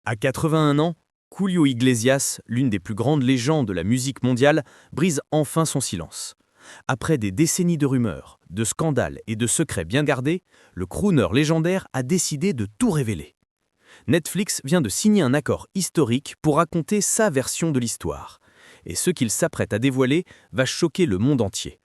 À 81 ans, Julio Iglesias, l'une des plus grandes légendes de la musique mondiale, brise enfin son silence. Après des décennies de rumeurs, de scandales et de secrets bien gardés, le crooner légendaire a décidé de tout révéler. Netflix vient de signer un accord historique pour raconter sa version de l'histoire. Et ce qu'il s'apprête à dévoiler va choquer le monde entier.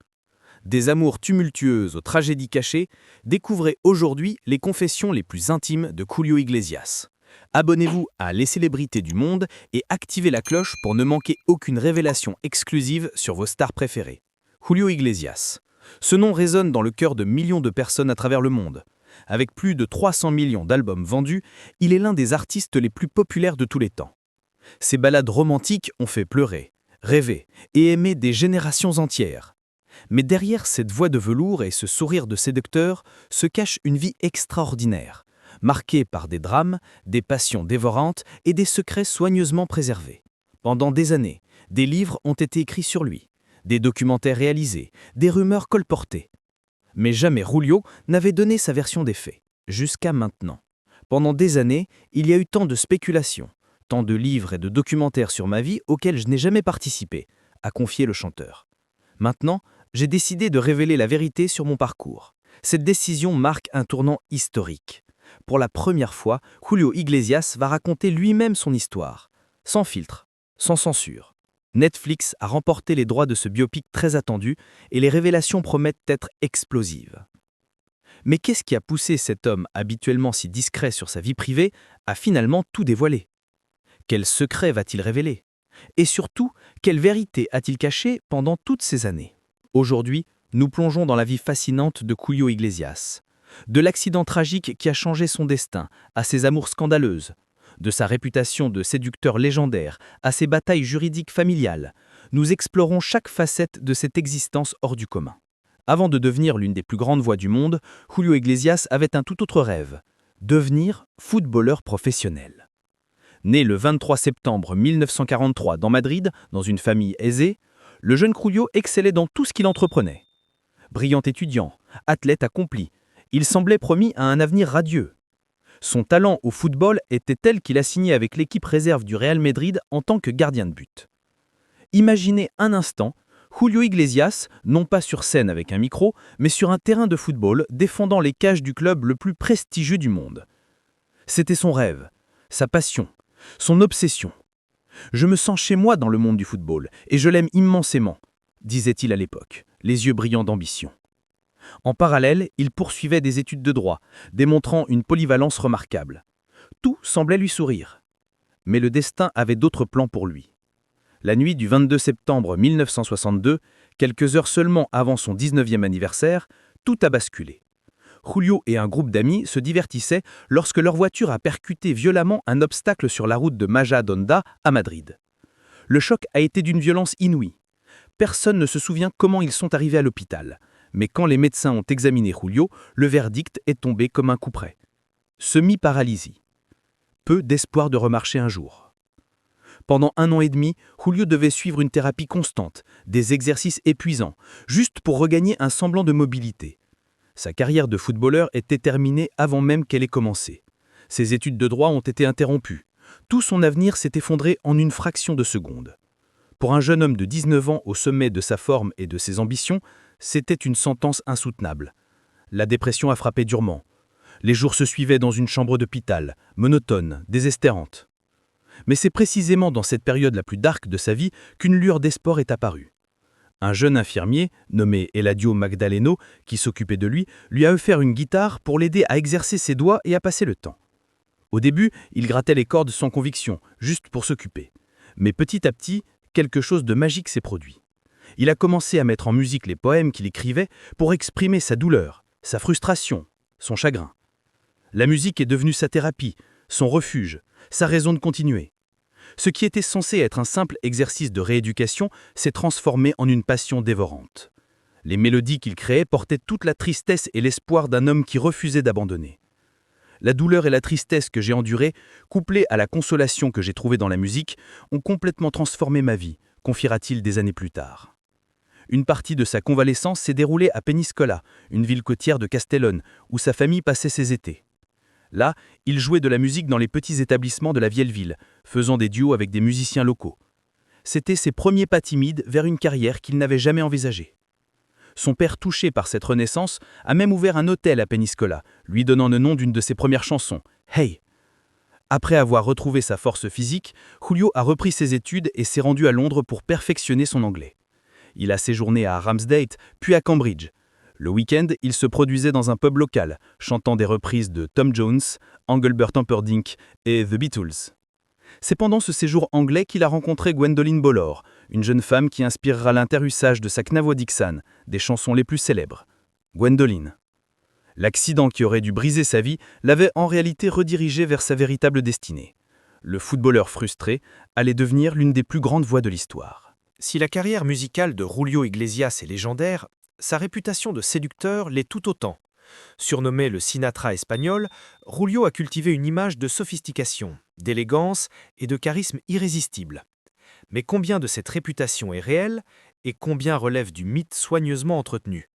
Des amours tumultueuses aux tragédies cachées, découvrez aujourd'hui les confessions les plus intimes de Julio Iglesias. Abonnez-vous à Les Célébrités du Monde et activez la cloche pour ne manquer aucune révélation exclusive sur vos stars préférées. Julio Iglesias. Ce nom résonne dans le cœur de millions de personnes à travers le monde. Avec plus de 300 millions d'albums vendus, il est l'un des artistes les plus populaires de tous les temps. Ses ballades romantiques ont fait pleurer, rêver et aimer des générations entières. Mais derrière cette voix de velours et ce sourire de séducteur se cache une vie extraordinaire, marquée par des drames, des passions dévorantes et des secrets soigneusement préservés. Pendant des années, des livres ont été écrits sur lui, des documentaires réalisés, des rumeurs colportées. Mais jamais Julio n'avait donné sa version des faits, jusqu'à maintenant. Pendant des années, il y a eu tant de spéculations, tant de livres et de documentaires sur ma vie auxquels je n'ai jamais participé, a confié le chanteur. Maintenant, j'ai décidé de révéler la vérité sur mon parcours. Cette décision marque un tournant historique. Pour la première fois, Julio Iglesias va raconter lui-même son histoire, sans filtre, sans censure. Netflix a remporté les droits de ce biopic très attendu et les révélations promettent d'être explosives. Mais qu'est-ce qui a poussé cet homme habituellement si discret sur sa vie privée à finalement tout dévoiler? Quel secret va-t-il révéler? Et surtout, quelle vérité a-t-il cachée pendant toutes ces années? Aujourd'hui, nous plongeons dans la vie fascinante de Julio Iglesias. De l'accident tragique qui a changé son destin, à ses amours scandaleuses, de sa réputation de séducteur légendaire, à ses batailles juridiques familiales, nous explorons chaque facette de cette existence hors du commun. Avant de devenir l'une des plus grandes voix du monde, Julio Iglesias avait un tout autre rêve, devenir footballeur professionnel. Né le 23 septembre 1943 dans Madrid, dans une famille aisée, le jeune Julio excellait dans tout ce qu'il entreprenait. Brillant étudiant, athlète accompli, il semblait promis à un avenir radieux. Son talent au football était tel qu'il a signé avec l'équipe réserve du Real Madrid en tant que gardien de but. Imaginez un instant Julio Iglesias, non pas sur scène avec un micro, mais sur un terrain de football défendant les cages du club le plus prestigieux du monde. C'était son rêve, sa passion, son obsession. « Je me sens chez moi dans le monde du football et je l'aime immensément », disait-il à l'époque, les yeux brillants d'ambition. En parallèle, il poursuivait des études de droit, démontrant une polyvalence remarquable. Tout semblait lui sourire. Mais le destin avait d'autres plans pour lui. La nuit du 22 septembre 1962, quelques heures seulement avant son 19e anniversaire, tout a basculé. Julio et un groupe d'amis se divertissaient lorsque leur voiture a percuté violemment un obstacle sur la route de Majadahonda à Madrid. Le choc a été d'une violence inouïe. Personne ne se souvient comment ils sont arrivés à l'hôpital. Mais quand les médecins ont examiné Julio, le verdict est tombé comme un coup près. Semi-paralysie. Peu d'espoir de remarcher un jour. Pendant 1 an et demi, Julio devait suivre une thérapie constante, des exercices épuisants, juste pour regagner un semblant de mobilité. Sa carrière de footballeur était terminée avant même qu'elle ait commencé. Ses études de droit ont été interrompues. Tout son avenir s'est effondré en une fraction de seconde. Pour un jeune homme de 19 ans au sommet de sa forme et de ses ambitions, c'était une sentence insoutenable. La dépression a frappé durement. Les jours se suivaient dans une chambre d'hôpital, monotone, désespérante. Mais c'est précisément dans cette période la plus dark de sa vie qu'une lueur d'espoir est apparue. Un jeune infirmier, nommé Eladio Magdaleno, qui s'occupait de lui a offert une guitare pour l'aider à exercer ses doigts et à passer le temps. Au début, il grattait les cordes sans conviction, juste pour s'occuper. Mais petit à petit, quelque chose de magique s'est produit. Il a commencé à mettre en musique les poèmes qu'il écrivait pour exprimer sa douleur, sa frustration, son chagrin. La musique est devenue sa thérapie, son refuge, sa raison de continuer. Ce qui était censé être un simple exercice de rééducation s'est transformé en une passion dévorante. Les mélodies qu'il créait portaient toute la tristesse et l'espoir d'un homme qui refusait d'abandonner. La douleur et la tristesse que j'ai endurées, couplées à la consolation que j'ai trouvée dans la musique, ont complètement transformé ma vie, confiera-t-il des années plus tard. Une partie de sa convalescence s'est déroulée à Peñíscola, une ville côtière de Castellón, où sa famille passait ses étés. Là, il jouait de la musique dans les petits établissements de la vieille ville, faisant des duos avec des musiciens locaux. C'était ses premiers pas timides vers une carrière qu'il n'avait jamais envisagée. Son père, touché par cette renaissance, a même ouvert un hôtel à Peñíscola, lui donnant le nom d'une de ses premières chansons, Hey. Après avoir retrouvé sa force physique, Julio a repris ses études et s'est rendu à Londres pour perfectionner son anglais. Il a séjourné à Ramsgate, puis à Cambridge. Le week-end, il se produisait dans un pub local, chantant des reprises de Tom Jones, Engelbert Humperdinck et The Beatles. C'est pendant ce séjour anglais qu'il a rencontré Gwendoline Bowler, une jeune femme qui inspirera l'interusage de sa Knavo Dixon, des chansons les plus célèbres. Gwendoline. L'accident qui aurait dû briser sa vie l'avait en réalité redirigé vers sa véritable destinée. Le footballeur frustré allait devenir l'une des plus grandes voix de l'histoire. Si la carrière musicale de Julio Iglesias est légendaire, sa réputation de séducteur l'est tout autant. Surnommé le Sinatra espagnol, Julio a cultivé une image de sophistication, d'élégance et de charisme irrésistible. Mais combien de cette réputation est réelle et combien relève du mythe soigneusement entretenu?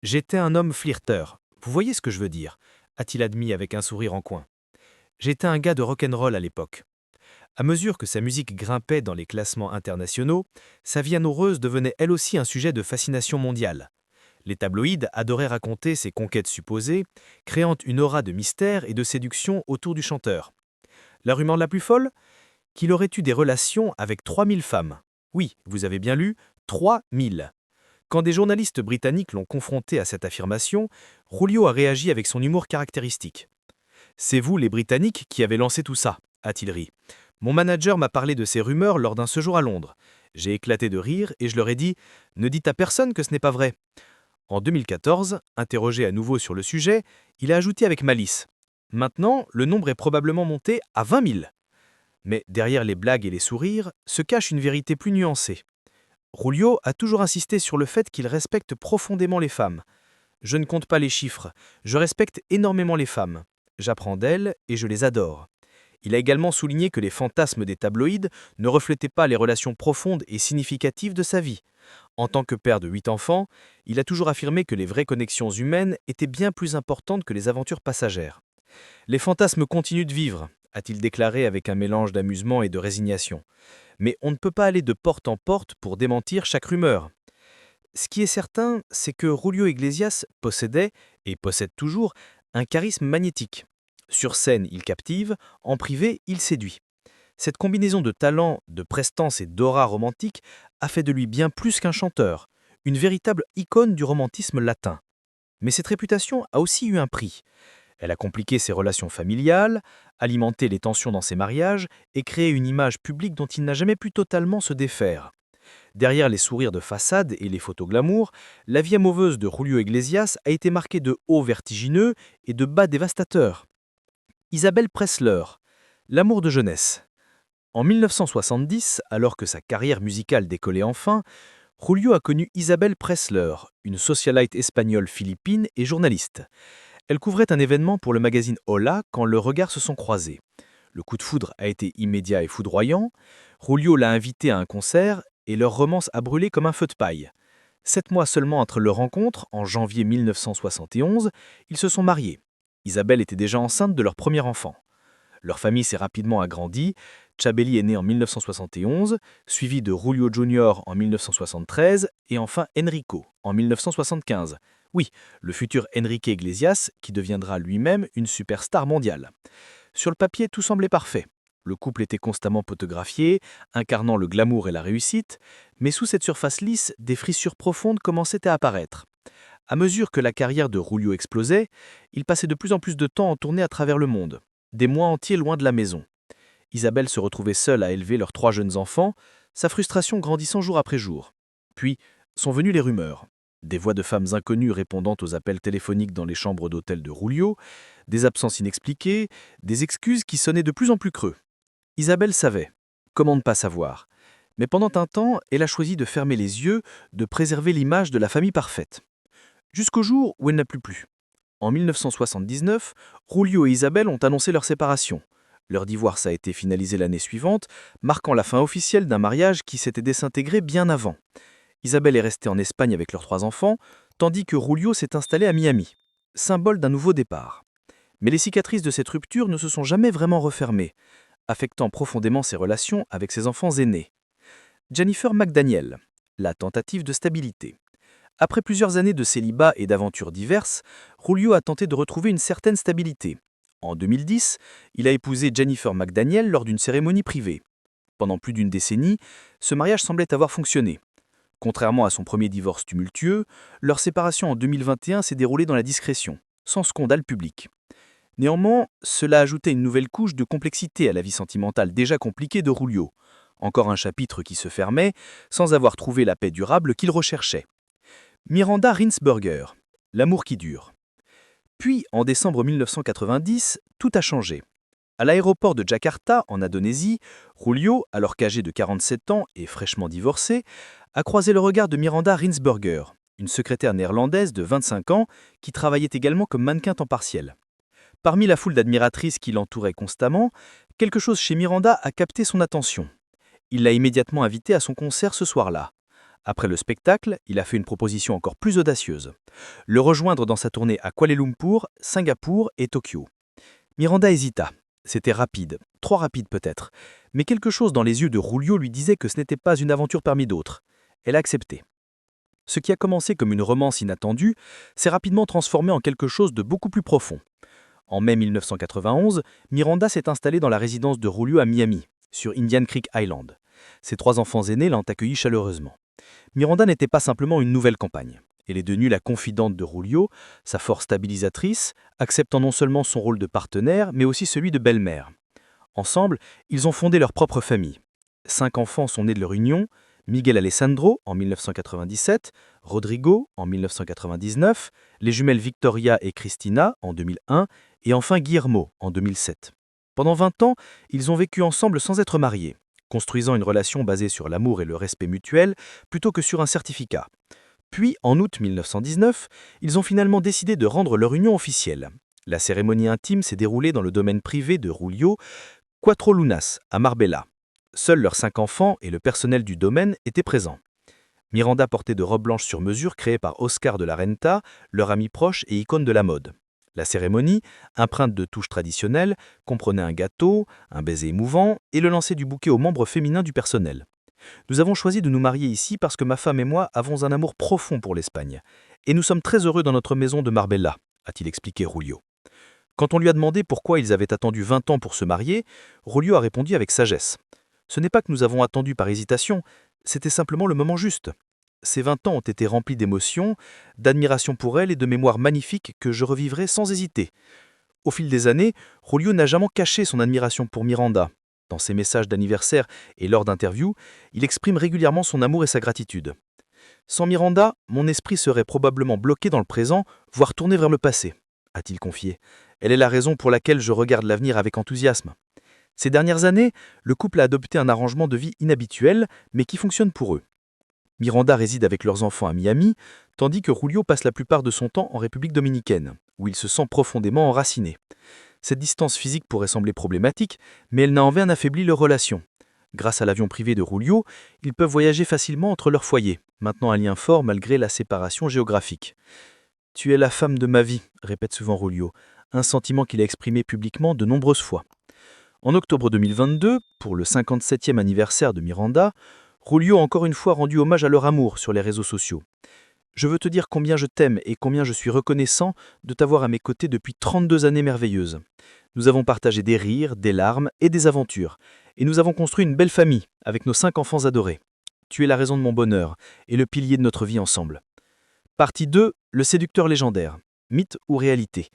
J'étais un homme flirteur, vous voyez ce que je veux dire, a-t-il admis avec un sourire en coin. J'étais un gars de rock'n'roll à l'époque. À mesure que sa musique grimpait dans les classements internationaux, sa vie amoureuse devenait elle aussi un sujet de fascination mondiale. Les tabloïds adoraient raconter ses conquêtes supposées, créant une aura de mystère et de séduction autour du chanteur. La rumeur la plus folle? Qu'il aurait eu des relations avec 3000 femmes. Oui, vous avez bien lu, 3000. Quand des journalistes britanniques l'ont confronté à cette affirmation, Julio a réagi avec son humour caractéristique. « C'est vous, les Britanniques, qui avez lancé tout ça », a-t-il ri. « Mon manager m'a parlé de ces rumeurs lors d'un séjour à Londres. J'ai éclaté de rire et je leur ai dit « Ne dites à personne que ce n'est pas vrai ». En 2014, interrogé à nouveau sur le sujet, il a ajouté avec malice « Maintenant, le nombre est probablement monté à 20 000 ». Mais derrière les blagues et les sourires se cache une vérité plus nuancée. Julio a toujours insisté sur le fait qu'il respecte profondément les femmes. « Je ne compte pas les chiffres, je respecte énormément les femmes. J'apprends d'elles et je les adore ». Il a également souligné que les fantasmes des tabloïds ne reflétaient pas les relations profondes et significatives de sa vie. En tant que père de 8 enfants, il a toujours affirmé que les vraies connexions humaines étaient bien plus importantes que les aventures passagères. « Les fantasmes continuent de vivre », a-t-il déclaré avec un mélange d'amusement et de résignation. Mais on ne peut pas aller de porte en porte pour démentir chaque rumeur. Ce qui est certain, c'est que Julio Iglesias possédait, et possède toujours, un charisme magnétique. Sur scène, il captive, en privé, il séduit. Cette combinaison de talent, de prestance et d'aura romantique a fait de lui bien plus qu'un chanteur, une véritable icône du romantisme latin. Mais cette réputation a aussi eu un prix. Elle a compliqué ses relations familiales, alimenté les tensions dans ses mariages et créé une image publique dont il n'a jamais pu totalement se défaire. Derrière les sourires de façade et les photos glamour, la vie amoureuse de Julio Iglesias a été marquée de hauts vertigineux et de bas dévastateurs. Isabelle Presley, l'amour de jeunesse. En 1970, alors que sa carrière musicale décollait enfin, Julio a connu Isabelle Presley, une socialite espagnole philippine et journaliste. Elle couvrait un événement pour le magazine Hola quand leurs regards se sont croisés. Le coup de foudre a été immédiat et foudroyant. Julio l'a invitée à un concert et leur romance a brûlé comme un feu de paille. 7 mois seulement entre leur rencontre, en janvier 1971, ils se sont mariés. Isabelle était déjà enceinte de leur premier enfant. Leur famille s'est rapidement agrandie. Chabeli est né en 1971, suivi de Julio Jr. en 1973 et enfin Enrico en 1975. Oui, le futur Enrique Iglesias qui deviendra lui-même une superstar mondiale. Sur le papier, tout semblait parfait. Le couple était constamment photographié, incarnant le glamour et la réussite, mais sous cette surface lisse, des fissures profondes commençaient à apparaître. À mesure que la carrière de Julio explosait, il passait de plus en plus de temps en tournée à travers le monde, des mois entiers loin de la maison. Isabelle se retrouvait seule à élever leurs 3 jeunes enfants, sa frustration grandissant jour après jour. Puis sont venues les rumeurs. Des voix de femmes inconnues répondant aux appels téléphoniques dans les chambres d'hôtel de Julio, des absences inexpliquées, des excuses qui sonnaient de plus en plus creux. Isabelle savait. Comment ne pas savoir? Mais pendant un temps, elle a choisi de fermer les yeux, de préserver l'image de la famille parfaite. Jusqu'au jour où elle n'a plus. En 1979, Julio et Isabelle ont annoncé leur séparation. Leur divorce a été finalisé l'année suivante, marquant la fin officielle d'un mariage qui s'était désintégré bien avant. Isabelle est restée en Espagne avec leurs 3 enfants, tandis que Julio s'est installé à Miami, symbole d'un nouveau départ. Mais les cicatrices de cette rupture ne se sont jamais vraiment refermées, affectant profondément ses relations avec ses enfants aînés. Jennifer McDaniel, la tentative de stabilité. Après plusieurs années de célibat et d'aventures diverses, Julio a tenté de retrouver une certaine stabilité. En 2010, il a épousé Jennifer McDaniel lors d'une cérémonie privée. Pendant plus d'une décennie, ce mariage semblait avoir fonctionné. Contrairement à son premier divorce tumultueux, leur séparation en 2021 s'est déroulée dans la discrétion, sans scandale public. Néanmoins, cela ajoutait une nouvelle couche de complexité à la vie sentimentale déjà compliquée de Julio. Encore un chapitre qui se fermait, sans avoir trouvé la paix durable qu'il recherchait. Miranda Rinsberger, l'amour qui dure. Puis, en décembre 1990, tout a changé. À l'aéroport de Jakarta, en Indonésie, Julio, alors qu'âgé de 47 ans et fraîchement divorcé, a croisé le regard de Miranda Rinsberger, une secrétaire néerlandaise de 25 ans qui travaillait également comme mannequin temps partiel. Parmi la foule d'admiratrices qui l'entouraient constamment, quelque chose chez Miranda a capté son attention. Il l'a immédiatement invitée à son concert ce soir-là. Après le spectacle, il a fait une proposition encore plus audacieuse. Le rejoindre dans sa tournée à Kuala Lumpur, Singapour et Tokyo. Miranda hésita. C'était rapide, trop rapide peut-être, mais quelque chose dans les yeux de Julio lui disait que ce n'était pas une aventure parmi d'autres. Elle a accepté. Ce qui a commencé comme une romance inattendue s'est rapidement transformé en quelque chose de beaucoup plus profond. En mai 1991, Miranda s'est installée dans la résidence de Julio à Miami, sur Indian Creek Island. Ses 3 enfants aînés l'ont accueilli chaleureusement. Miranda n'était pas simplement une nouvelle compagne. Elle est devenue la confidente de Julio, sa force stabilisatrice, acceptant non seulement son rôle de partenaire, mais aussi celui de belle-mère. Ensemble, ils ont fondé leur propre famille. 5 enfants sont nés de leur union, Miguel Alessandro en 1997, Rodrigo en 1999, les jumelles Victoria et Cristina en 2001, et enfin Guillermo en 2007. Pendant 20 ans, ils ont vécu ensemble sans être mariés, construisant une relation basée sur l'amour et le respect mutuel plutôt que sur un certificat. Puis, en août 1919, ils ont finalement décidé de rendre leur union officielle. La cérémonie intime s'est déroulée dans le domaine privé de Julio, Cuatro Lunas, à Marbella. Seuls leurs 5 enfants et le personnel du domaine étaient présents. Miranda portait de robes blanches sur mesure créées par Oscar de la Renta, leur ami proche et icône de la mode. La cérémonie, empreinte de touches traditionnelles, comprenait un gâteau, un baiser émouvant et le lancer du bouquet aux membres féminins du personnel. Nous avons choisi de nous marier ici parce que ma femme et moi avons un amour profond pour l'Espagne. Et nous sommes très heureux dans notre maison de Marbella, a-t-il expliqué Julio. Quand on lui a demandé pourquoi ils avaient attendu 20 ans pour se marier, Julio a répondu avec sagesse. Ce n'est pas que nous avons attendu par hésitation, c'était simplement le moment juste. Ces 20 ans ont été remplis d'émotions, d'admiration pour elle et de mémoires magnifiques que je revivrai sans hésiter. Au fil des années, Julio n'a jamais caché son admiration pour Miranda. Dans ses messages d'anniversaire et lors d'interviews, il exprime régulièrement son amour et sa gratitude. Sans Miranda, mon esprit serait probablement bloqué dans le présent, voire tourné vers le passé, a-t-il confié. Elle est la raison pour laquelle je regarde l'avenir avec enthousiasme. Ces dernières années, le couple a adopté un arrangement de vie inhabituel, mais qui fonctionne pour eux. Miranda réside avec leurs enfants à Miami, tandis que Julio passe la plupart de son temps en République dominicaine, où il se sent profondément enraciné. Cette distance physique pourrait sembler problématique, mais elle n'a en rien affaibli leur relation. Grâce à l'avion privé de Julio, ils peuvent voyager facilement entre leurs foyers, maintenant un lien fort malgré la séparation géographique. « Tu es la femme de ma vie », répète souvent Julio, un sentiment qu'il a exprimé publiquement de nombreuses fois. En octobre 2022, pour le 57e anniversaire de Miranda, Julio a encore une fois rendu hommage à leur amour sur les réseaux sociaux. « Je veux te dire combien je t'aime et combien je suis reconnaissant de t'avoir à mes côtés depuis 32 années merveilleuses. Nous avons partagé des rires, des larmes et des aventures, et nous avons construit une belle famille avec nos 5 enfants adorés. Tu es la raison de mon bonheur et le pilier de notre vie ensemble. » Partie 2, le séducteur légendaire. Mythe ou réalité?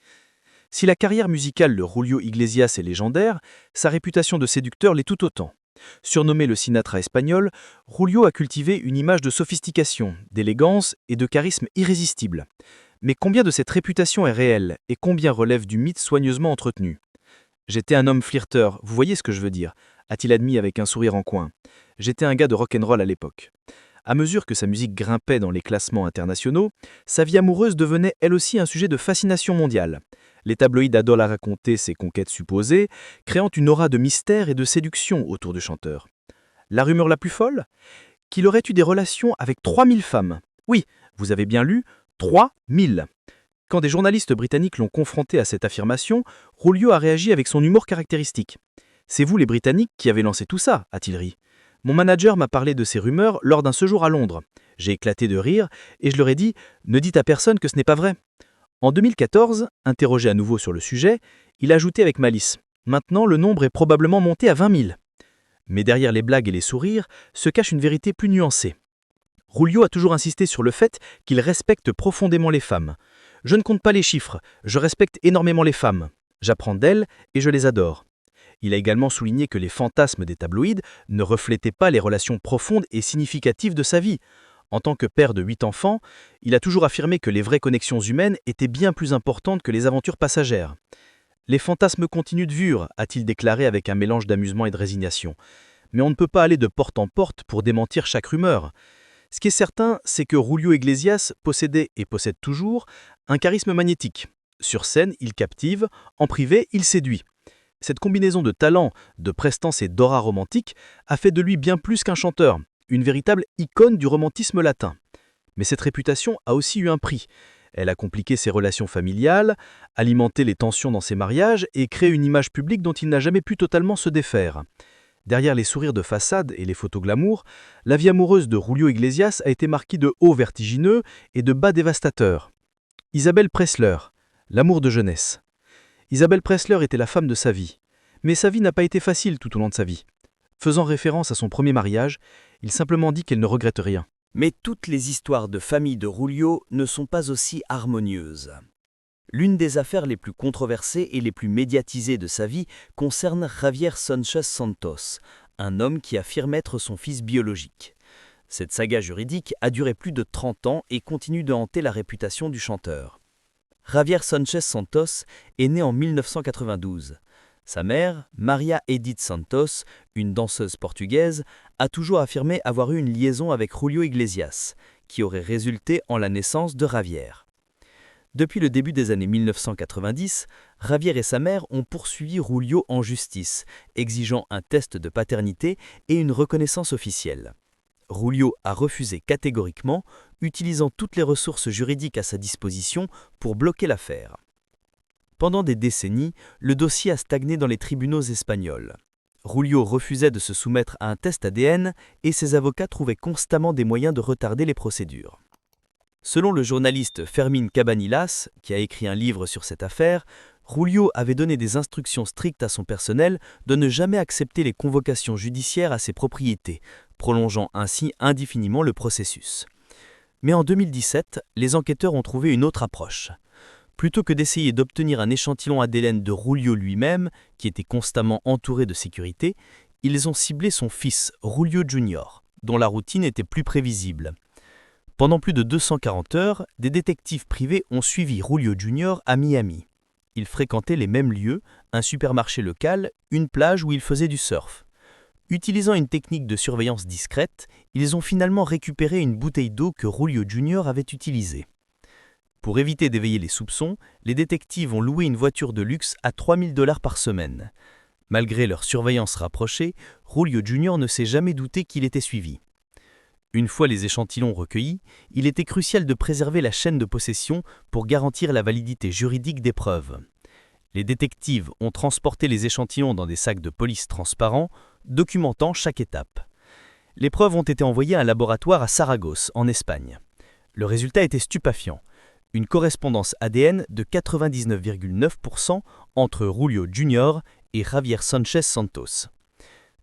Si la carrière musicale de Julio Iglesias est légendaire, sa réputation de séducteur l'est tout autant. Surnommé le Sinatra espagnol, Julio a cultivé une image de sophistication, d'élégance et de charisme irrésistible. Mais combien de cette réputation est réelle et combien relève du mythe soigneusement entretenu? « J'étais un homme flirteur, vous voyez ce que je veux dire », a-t-il admis avec un sourire en coin. « J'étais un gars de rock'n'roll à l'époque. » À mesure que sa musique grimpait dans les classements internationaux, sa vie amoureuse devenait elle aussi un sujet de fascination mondiale. Les tabloïds adorent à raconter ses conquêtes supposées, créant une aura de mystère et de séduction autour du chanteur. La rumeur la plus folle? Qu'il aurait eu des relations avec 3000 femmes. Oui, vous avez bien lu, 3000. Quand des journalistes britanniques l'ont confronté à cette affirmation, Rulio a réagi avec son humour caractéristique. « C'est vous les Britanniques qui avez lancé tout ça », a-t-il ri. « Mon manager m'a parlé de ces rumeurs lors d'un séjour à Londres. J'ai éclaté de rire et je leur ai dit « Ne dites à personne que ce n'est pas vrai ». En 2014, interrogé à nouveau sur le sujet, il a ajouté avec malice « Maintenant, le nombre est probablement monté à 20 000 ». Mais derrière les blagues et les sourires se cache une vérité plus nuancée. Rulio a toujours insisté sur le fait qu'il respecte profondément les femmes. « Je ne compte pas les chiffres, je respecte énormément les femmes. J'apprends d'elles et je les adore. » Il a également souligné que les fantasmes des tabloïds ne reflétaient pas les relations profondes et significatives de sa vie. En tant que père de 8 enfants, il a toujours affirmé que les vraies connexions humaines étaient bien plus importantes que les aventures passagères. « Les fantasmes continuent de vivre », a-t-il déclaré avec un mélange d'amusement et de résignation. Mais on ne peut pas aller de porte en porte pour démentir chaque rumeur. Ce qui est certain, c'est que Rulio Iglesias possédait et possède toujours un charisme magnétique. Sur scène, il captive, en privé, il séduit. Cette combinaison de talent, de prestance et d'aura romantique a fait de lui bien plus qu'un chanteur, une véritable icône du romantisme latin. Mais cette réputation a aussi eu un prix. Elle a compliqué ses relations familiales, alimenté les tensions dans ses mariages et créé une image publique dont il n'a jamais pu totalement se défaire. Derrière les sourires de façade et les photos glamour, la vie amoureuse de Rulio Iglesias a été marquée de hauts vertigineux et de bas dévastateurs. Isabelle Presley, l'amour de jeunesse. Isabelle Presley était la femme de sa vie. Mais sa vie n'a pas été facile tout au long de sa vie. Faisant référence à son premier mariage, il simplement dit qu'elle ne regrette rien. Mais toutes les histoires de famille de Rulio ne sont pas aussi harmonieuses. L'une des affaires les plus controversées et les plus médiatisées de sa vie concerne Javier Sánchez Santos, un homme qui affirme être son fils biologique. Cette saga juridique a duré plus de 30 ans et continue de hanter la réputation du chanteur. Javier Sánchez Santos est né en 1992. Sa mère, Maria Edith Santos, une danseuse portugaise, a toujours affirmé avoir eu une liaison avec Rulio Iglesias, qui aurait résulté en la naissance de Javier. Depuis le début des années 1990, Javier et sa mère ont poursuivi Rulio en justice, exigeant un test de paternité et une reconnaissance officielle. Rulio a refusé catégoriquement, utilisant toutes les ressources juridiques à sa disposition pour bloquer l'affaire. Pendant des décennies, le dossier a stagné dans les tribunaux espagnols. Rulio refusait de se soumettre à un test ADN et ses avocats trouvaient constamment des moyens de retarder les procédures. Selon le journaliste Fermín Cabanillas, qui a écrit un livre sur cette affaire, Rulio avait donné des instructions strictes à son personnel de ne jamais accepter les convocations judiciaires à ses propriétés, prolongeant ainsi indéfiniment le processus. Mais en 2017, les enquêteurs ont trouvé une autre approche. Plutôt que d'essayer d'obtenir un échantillon ADN de Rulio lui-même, qui était constamment entouré de sécurité, ils ont ciblé son fils, Rulio Jr., dont la routine était plus prévisible. Pendant plus de 240 heures, des détectives privés ont suivi Rulio Jr. à Miami. Il fréquentait les mêmes lieux, un supermarché local, une plage où il faisait du surf. Utilisant une technique de surveillance discrète, ils ont finalement récupéré une bouteille d'eau que Rulio Jr. avait utilisée. Pour éviter d'éveiller les soupçons, les détectives ont loué une voiture de luxe à 3 000 $ par semaine. Malgré leur surveillance rapprochée, Rulio Jr. ne s'est jamais douté qu'il était suivi. Une fois les échantillons recueillis, il était crucial de préserver la chaîne de possession pour garantir la validité juridique des preuves. Les détectives ont transporté les échantillons dans des sacs de police transparents, documentant chaque étape. Les preuves ont été envoyées à un laboratoire à Saragosse, en Espagne. Le résultat était stupéfiant. Une correspondance ADN de 99,9% entre Rulio Jr. et Javier Sánchez Santos.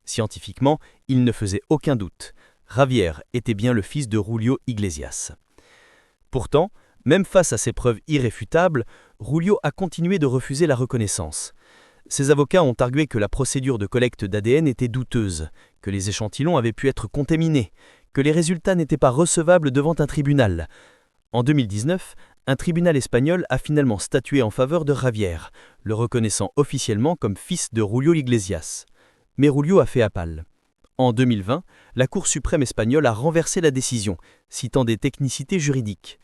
Scientifiquement, il ne faisait aucun doute. Javier était bien le fils de Rulio Iglesias. Pourtant, même face à ces preuves irréfutables, Rulio a continué de refuser la reconnaissance. Ses avocats ont argué que la procédure de collecte d'ADN était douteuse, que les échantillons avaient pu être contaminés, que les résultats n'étaient pas recevables devant un tribunal. En 2019, un tribunal espagnol a finalement statué en faveur de Javier, le reconnaissant officiellement comme fils de Rulio Iglesias. Mais Rulio a fait appel. En 2020, la Cour suprême espagnole a renversé la décision, citant des technicités juridiques.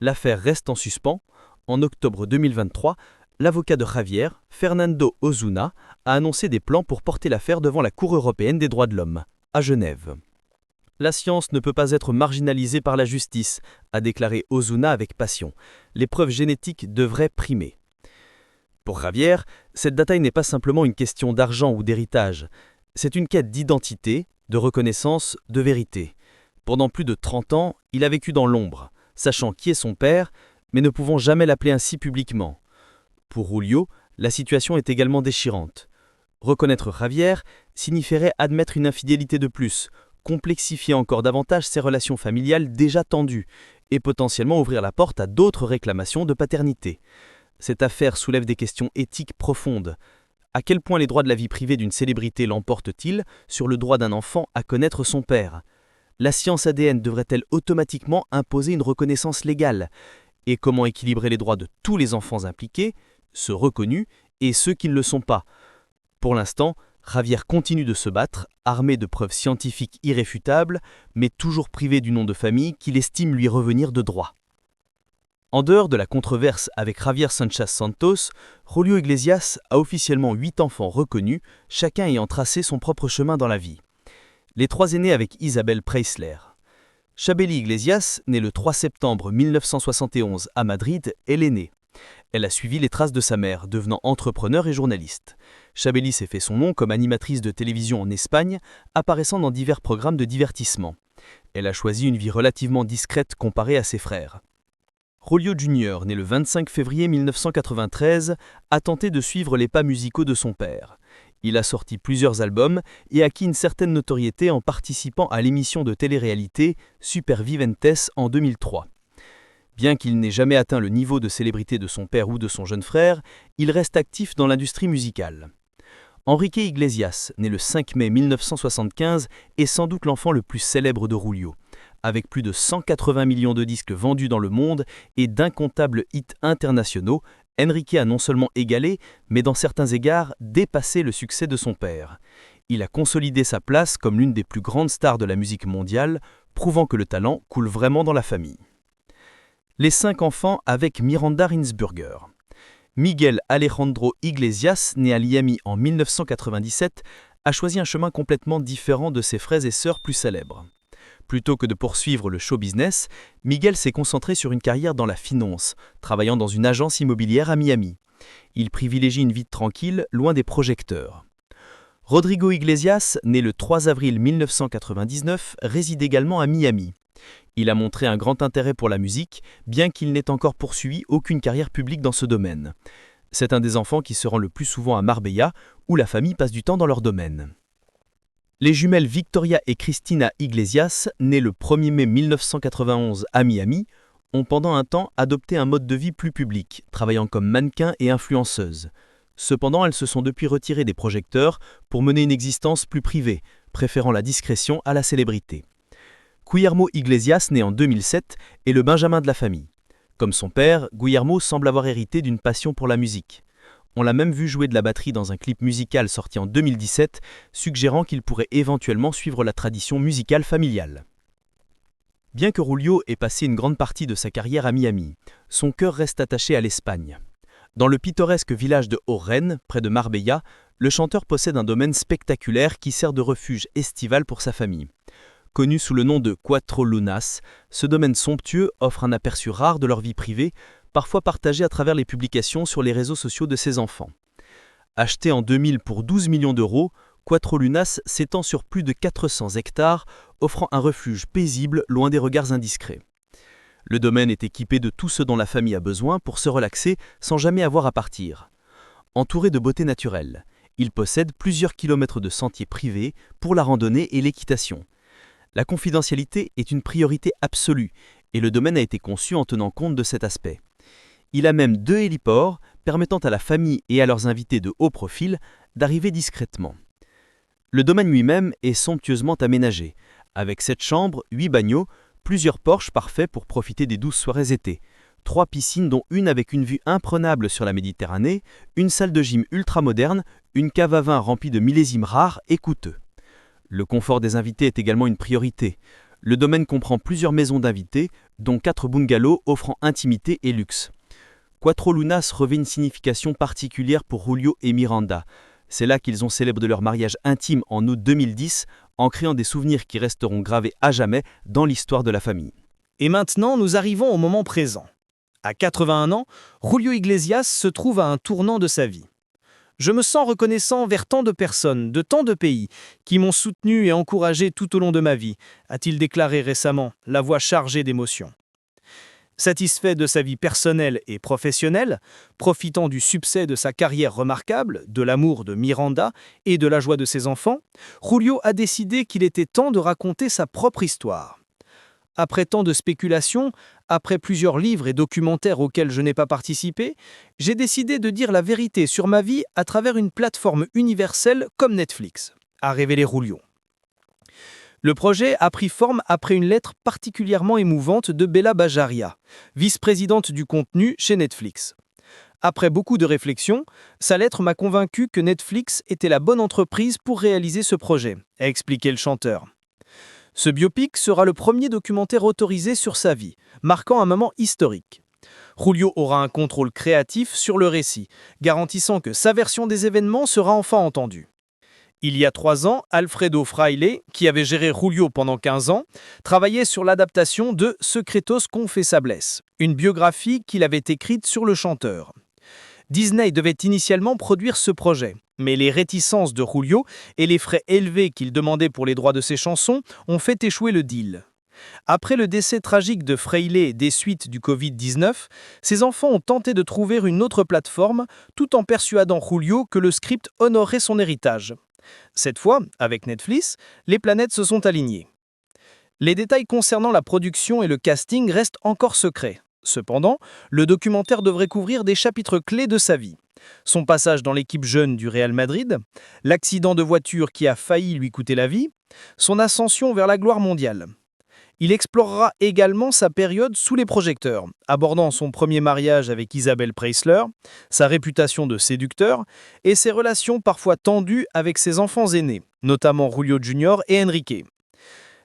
L'affaire reste en suspens. En octobre 2023, l'avocat de Javier, Fernando Osuna, a annoncé des plans pour porter l'affaire devant la Cour européenne des droits de l'homme, à Genève. La science ne peut pas être marginalisée par la justice, a déclaré Ozuna avec passion. Les preuves génétiques devraient primer. Pour Javier, cette bataille n'est pas simplement une question d'argent ou d'héritage. C'est une quête d'identité, de reconnaissance, de vérité. Pendant plus de 30 ans, il a vécu dans l'ombre, sachant qui est son père, mais ne pouvant jamais l'appeler ainsi publiquement. Pour Julio, la situation est également déchirante. Reconnaître Javier signifierait admettre une infidélité de plus, complexifier encore davantage ses relations familiales déjà tendues et potentiellement ouvrir la porte à d'autres réclamations de paternité. Cette affaire soulève des questions éthiques profondes. À quel point les droits de la vie privée d'une célébrité l'emportent-ils sur le droit d'un enfant à connaître son père ? La science ADN devrait-elle automatiquement imposer une reconnaissance légale ? Et comment équilibrer les droits de tous les enfants impliqués, ceux reconnus et ceux qui ne le sont pas ? Pour l'instant, Javier continue de se battre, armé de preuves scientifiques irréfutables, mais toujours privé du nom de famille qu'il estime lui revenir de droit. En dehors de la controverse avec Javier Sánchez Santos, Julio Iglesias a officiellement 8 enfants reconnus, chacun ayant tracé son propre chemin dans la vie. Les 3 aînés avec Isabel Preisler. Chabeli Iglesias, née le 3 septembre 1971 à Madrid, est l'aînée. Elle a suivi les traces de sa mère, devenant entrepreneur et journaliste. Chabeli s'est fait son nom comme animatrice de télévision en Espagne, apparaissant dans divers programmes de divertissement. Elle a choisi une vie relativement discrète comparée à ses frères. Julio Jr., né le 25 février 1993, a tenté de suivre les pas musicaux de son père. Il a sorti plusieurs albums et acquis une certaine notoriété en participant à l'émission de télé-réalité Superviventes en 2003. Bien qu'il n'ait jamais atteint le niveau de célébrité de son père ou de son jeune frère, il reste actif dans l'industrie musicale. Enrique Iglesias, né le 5 mai 1975, est sans doute l'enfant le plus célèbre de Julio. Avec plus de 180 millions de disques vendus dans le monde et d'incomptables hits internationaux, Enrique a non seulement égalé, mais dans certains égards dépassé le succès de son père. Il a consolidé sa place comme l'une des plus grandes stars de la musique mondiale, prouvant que le talent coule vraiment dans la famille. Les 5 enfants avec Miranda Rinsburger. Miguel Alejandro Iglesias, né à Miami en 1997, a choisi un chemin complètement différent de ses frères et sœurs plus célèbres. Plutôt que de poursuivre le show business, Miguel s'est concentré sur une carrière dans la finance, travaillant dans une agence immobilière à Miami. Il privilégie une vie tranquille, loin des projecteurs. Rodrigo Iglesias, né le 3 avril 1999, réside également à Miami. Il a montré un grand intérêt pour la musique, bien qu'il n'ait encore poursuivi aucune carrière publique dans ce domaine. C'est un des enfants qui se rend le plus souvent à Marbella, où la famille passe du temps dans leur domaine. Les jumelles Victoria et Cristina Iglesias, nées le 1er mai 1991 à Miami, ont pendant un temps adopté un mode de vie plus public, travaillant comme mannequins et influenceuses. Cependant, elles se sont depuis retirées des projecteurs pour mener une existence plus privée, préférant la discrétion à la célébrité. Guillermo Iglesias, né en 2007, est le benjamin de la famille. Comme son père, Guillermo semble avoir hérité d'une passion pour la musique. On l'a même vu jouer de la batterie dans un clip musical sorti en 2017, suggérant qu'il pourrait éventuellement suivre la tradition musicale familiale. Bien que Julio ait passé une grande partie de sa carrière à Miami, son cœur reste attaché à l'Espagne. Dans le pittoresque village de Oren, près de Marbella, le chanteur possède un domaine spectaculaire qui sert de refuge estival pour sa famille. Connu sous le nom de Cuatro Lunas, ce domaine somptueux offre un aperçu rare de leur vie privée, parfois partagé à travers les publications sur les réseaux sociaux de ses enfants. Acheté en 2000 pour 12 millions d'euros, Cuatro Lunas s'étend sur plus de 400 hectares, offrant un refuge paisible loin des regards indiscrets. Le domaine est équipé de tout ce dont la famille a besoin pour se relaxer sans jamais avoir à partir. Entouré de beauté naturelle, il possède plusieurs kilomètres de sentiers privés pour la randonnée et l'équitation. La confidentialité est une priorité absolue et le domaine a été conçu en tenant compte de cet aspect. Il a même 2 héliports permettant à la famille et à leurs invités de haut profil d'arriver discrètement. Le domaine lui-même est somptueusement aménagé, avec 7 chambres, 8 bagnots, plusieurs porches parfaits pour profiter des douces soirées été, 3 piscines dont une avec une vue imprenable sur la Méditerranée, une salle de gym ultra-moderne, une cave à vin remplie de millésimes rares et coûteux. Le confort des invités est également une priorité. Le domaine comprend plusieurs maisons d'invités, dont 4 bungalows offrant intimité et luxe. Cuatro Lunas revêt une signification particulière pour Julio et Miranda. C'est là qu'ils ont célébré leur mariage intime en août 2010, en créant des souvenirs qui resteront gravés à jamais dans l'histoire de la famille. Et maintenant, nous arrivons au moment présent. À 81 ans, Julio Iglesias se trouve à un tournant de sa vie. Je me sens reconnaissant envers tant de personnes, de tant de pays, qui m'ont soutenu et encouragé tout au long de ma vie, a-t-il déclaré récemment, la voix chargée d'émotions. Satisfait de sa vie personnelle et professionnelle, profitant du succès de sa carrière remarquable, de l'amour de Miranda et de la joie de ses enfants, Julio a décidé qu'il était temps de raconter sa propre histoire. Après tant de spéculations, après plusieurs livres et documentaires auxquels je n'ai pas participé, j'ai décidé de dire la vérité sur ma vie à travers une plateforme universelle comme Netflix, a révélé Julio. Le projet a pris forme après une lettre particulièrement émouvante de Bella Bajaria, vice-présidente du contenu chez Netflix. Après beaucoup de réflexions, sa lettre m'a convaincu que Netflix était la bonne entreprise pour réaliser ce projet, a expliqué le chanteur. Ce biopic sera le premier documentaire autorisé sur sa vie, marquant un moment historique. Julio aura un contrôle créatif sur le récit, garantissant que sa version des événements sera enfin entendue. Il y a 3 ans, Alfredo Fraile, qui avait géré Julio pendant 15 ans, travaillait sur l'adaptation de Secretos Confessables, une biographie qu'il avait écrite sur le chanteur. Disney devait initialement produire ce projet, mais les réticences de Julio et les frais élevés qu'il demandait pour les droits de ses chansons ont fait échouer le deal. Après le décès tragique de Fraile des suites du Covid-19, ses enfants ont tenté de trouver une autre plateforme tout en persuadant Julio que le script honorait son héritage. Cette fois, avec Netflix, les planètes se sont alignées. Les détails concernant la production et le casting restent encore secrets. Cependant, le documentaire devrait couvrir des chapitres clés de sa vie. Son passage dans l'équipe jeune du Real Madrid, l'accident de voiture qui a failli lui coûter la vie, son ascension vers la gloire mondiale. Il explorera également sa période sous les projecteurs, abordant son premier mariage avec Isabelle Preisler, sa réputation de séducteur et ses relations parfois tendues avec ses enfants aînés, notamment Julio Jr. et Enrique.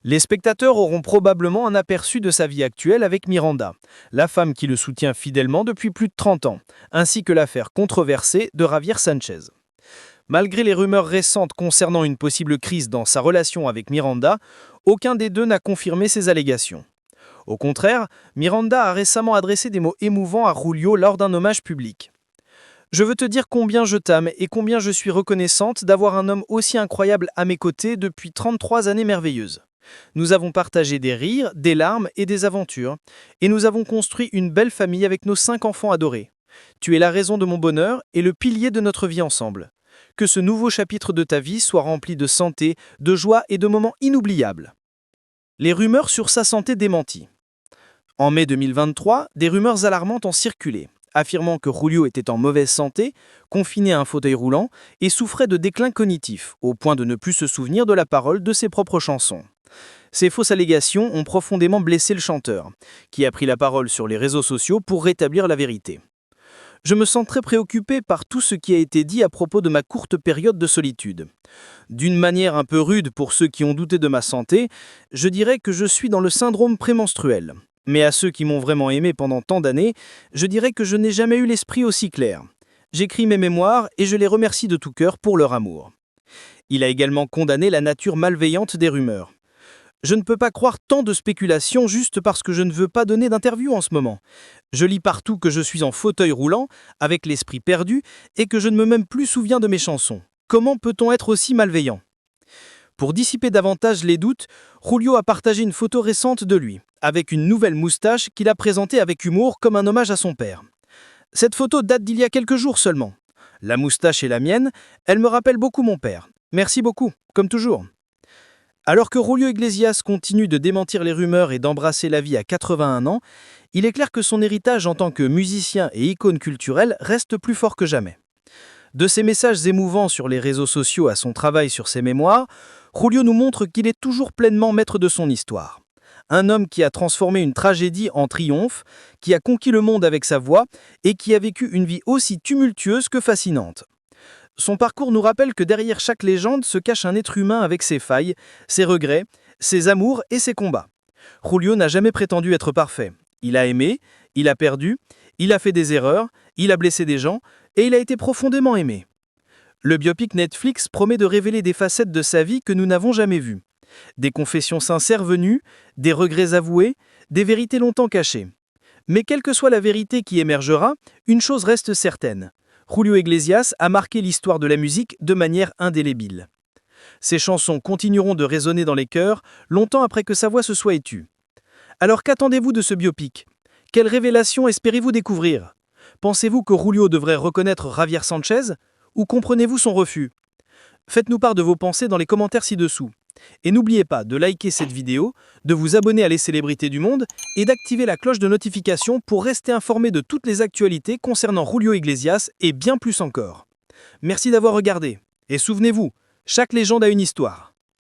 Les spectateurs auront probablement un aperçu de sa vie actuelle avec Miranda, la femme qui le soutient fidèlement depuis plus de 30 ans, ainsi que l'affaire controversée de Javier Sanchez. Malgré les rumeurs récentes concernant une possible crise dans sa relation avec Miranda, aucun des deux n'a confirmé ces allégations. Au contraire, Miranda a récemment adressé des mots émouvants à Julio lors d'un hommage public. « Je veux te dire combien je t'aime et combien je suis reconnaissante d'avoir un homme aussi incroyable à mes côtés depuis 33 années merveilleuses. Nous avons partagé des rires, des larmes et des aventures, et nous avons construit une belle famille avec nos 5 enfants adorés. Tu es la raison de mon bonheur et le pilier de notre vie ensemble. Que ce nouveau chapitre de ta vie soit rempli de santé, de joie et de moments inoubliables. » Les rumeurs sur sa santé démenties. En mai 2023, des rumeurs alarmantes ont circulé, affirmant que Julio était en mauvaise santé, confiné à un fauteuil roulant et souffrait de déclin cognitif, au point de ne plus se souvenir de la parole de ses propres chansons. Ces fausses allégations ont profondément blessé le chanteur, qui a pris la parole sur les réseaux sociaux pour rétablir la vérité. Je me sens très préoccupé par tout ce qui a été dit à propos de ma courte période de solitude. D'une manière un peu rude pour ceux qui ont douté de ma santé, je dirais que je suis dans le syndrome prémenstruel. Mais à ceux qui m'ont vraiment aimé pendant tant d'années, je dirais que je n'ai jamais eu l'esprit aussi clair. J'écris mes mémoires et je les remercie de tout cœur pour leur amour. Il a également condamné la nature malveillante des rumeurs. Je ne peux pas croire tant de spéculations juste parce que je ne veux pas donner d'interview en ce moment. Je lis partout que je suis en fauteuil roulant, avec l'esprit perdu, et que je ne me même plus souviens de mes chansons. Comment peut-on être aussi malveillant ? Pour dissiper davantage les doutes, Julio a partagé une photo récente de lui, avec une nouvelle moustache qu'il a présentée avec humour comme un hommage à son père. Cette photo date d'il y a quelques jours seulement. La moustache est la mienne, elle me rappelle beaucoup mon père. Merci beaucoup, comme toujours. Alors que Julio Iglesias continue de démentir les rumeurs et d'embrasser la vie à 81 ans, il est clair que son héritage en tant que musicien et icône culturelle reste plus fort que jamais. De ses messages émouvants sur les réseaux sociaux à son travail sur ses mémoires, Julio nous montre qu'il est toujours pleinement maître de son histoire. Un homme qui a transformé une tragédie en triomphe, qui a conquis le monde avec sa voix et qui a vécu une vie aussi tumultueuse que fascinante. Son parcours nous rappelle que derrière chaque légende se cache un être humain avec ses failles, ses regrets, ses amours et ses combats. Julio n'a jamais prétendu être parfait. Il a aimé, il a perdu, il a fait des erreurs, il a blessé des gens et il a été profondément aimé. Le biopic Netflix promet de révéler des facettes de sa vie que nous n'avons jamais vues. Des confessions sincères venues, des regrets avoués, des vérités longtemps cachées. Mais quelle que soit la vérité qui émergera, une chose reste certaine. Julio Iglesias a marqué l'histoire de la musique de manière indélébile. Ses chansons continueront de résonner dans les cœurs longtemps après que sa voix se soit étue. Alors qu'attendez-vous de ce biopic? Quelles révélations espérez-vous découvrir? Pensez-vous que Julio devrait reconnaître Javier Sanchez? Ou comprenez-vous son refus? Faites-nous part de vos pensées dans les commentaires ci-dessous. Et n'oubliez pas de liker cette vidéo, de vous abonner à Les Célébrités du Monde et d'activer la cloche de notification pour rester informé de toutes les actualités concernant Julio Iglesias et bien plus encore. Merci d'avoir regardé. Et souvenez-vous, chaque légende a une histoire.